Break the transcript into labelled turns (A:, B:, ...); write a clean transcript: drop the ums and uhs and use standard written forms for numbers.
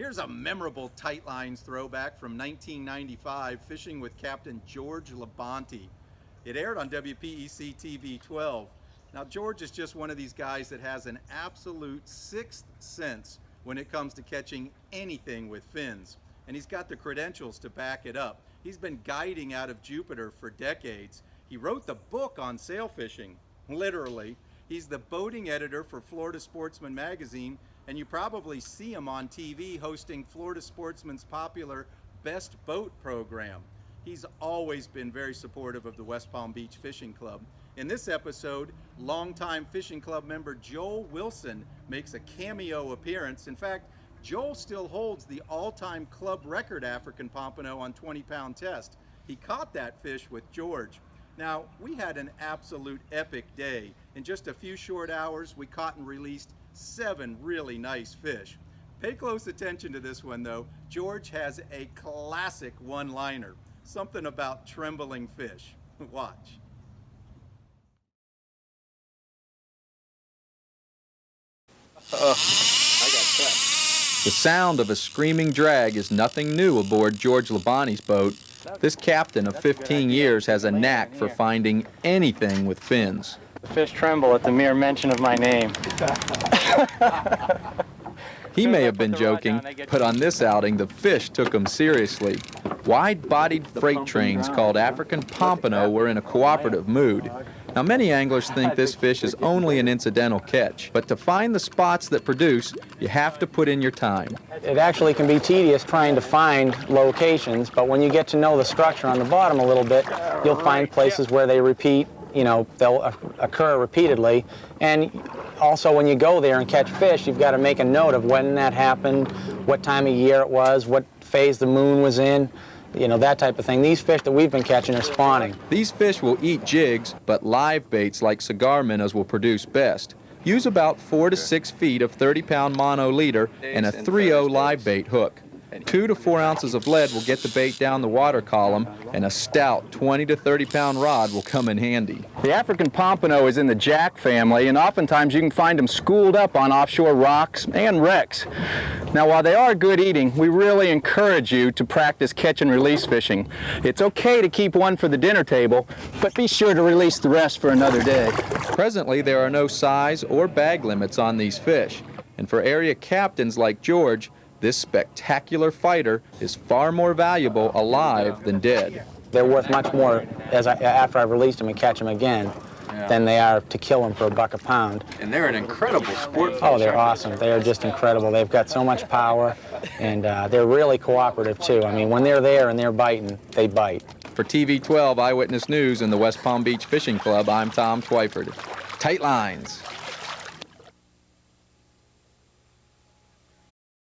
A: Here's a memorable tight lines throwback from 1995, fishing with Captain George LaBonte. It aired on WPEC TV 12. Now, George is just one of these guys that has an absolute sixth sense when it comes to catching anything with fins. And he's got the credentials to back it up. He's been guiding out of Jupiter for decades. He wrote the book on sail fishing, literally. He's the boating editor for Florida Sportsman magazine, and you probably see him on TV hosting Florida Sportsman's popular Best Boat program. He's always been very supportive of the West Palm Beach Fishing Club. In this episode, longtime fishing club member Joel Wilson makes a cameo appearance. In fact, Joel still holds the all-time club record African Pompano on 20-pound test. He caught that fish with George. Now, we had an absolute epic day. In just a few short hours, we caught and released 7 really nice fish. Pay close attention to this one, though. George has a classic one-liner, something about trembling fish. Watch.
B: I got cut.
C: The sound of a screaming drag is nothing new aboard George LaBonte's boat. This captain of 15 years has a knack for finding anything with fins.
B: The fish tremble at the mere mention of my name.
C: He may have been joking, but on this outing, the fish took him seriously. Wide-bodied freight trains called African Pompano were in a cooperative mood. Now, many anglers think this fish is only an incidental catch, but to find the spots that produce, you have to put in your time.
D: It actually can be tedious trying to find locations, but when you get to know the structure on the bottom a little bit, you'll find places where they repeat, they'll occur repeatedly. And also when you go there and catch fish, you've got to make a note of when that happened, what time of year it was, what phase the moon was in. That type of thing. These fish that we've been catching are spawning.
C: These fish will eat jigs, but live baits like cigar minnows will produce best. Use about 4 to 6 feet of 30-pound mono leader and a 3/0 live bait hook. 2 to 4 ounces of lead will get the bait down the water column, and a stout 20 to 30-pound rod will come in handy.
B: The African Pompano is in the jack family, and oftentimes you can find them schooled up on offshore rocks and wrecks. Now, while they are good eating, we really encourage you to practice catch and release fishing. It's okay to keep one for the dinner table, but be sure to release the rest for another day.
C: Presently, there are no size or bag limits on these fish, and for area captains like George, this spectacular fighter is far more valuable alive than dead.
D: They're worth much more after I've released them and catch them again than they are to kill them for $1 a pound.
C: And they're an incredible sport fish.
D: Oh, they're awesome. They are just incredible. They've got so much power, and they're really cooperative, too. I mean, when they're there and they're biting, they bite.
C: For TV 12 Eyewitness News and the West Palm Beach Fishing Club, I'm Tom Twyford. Tight lines.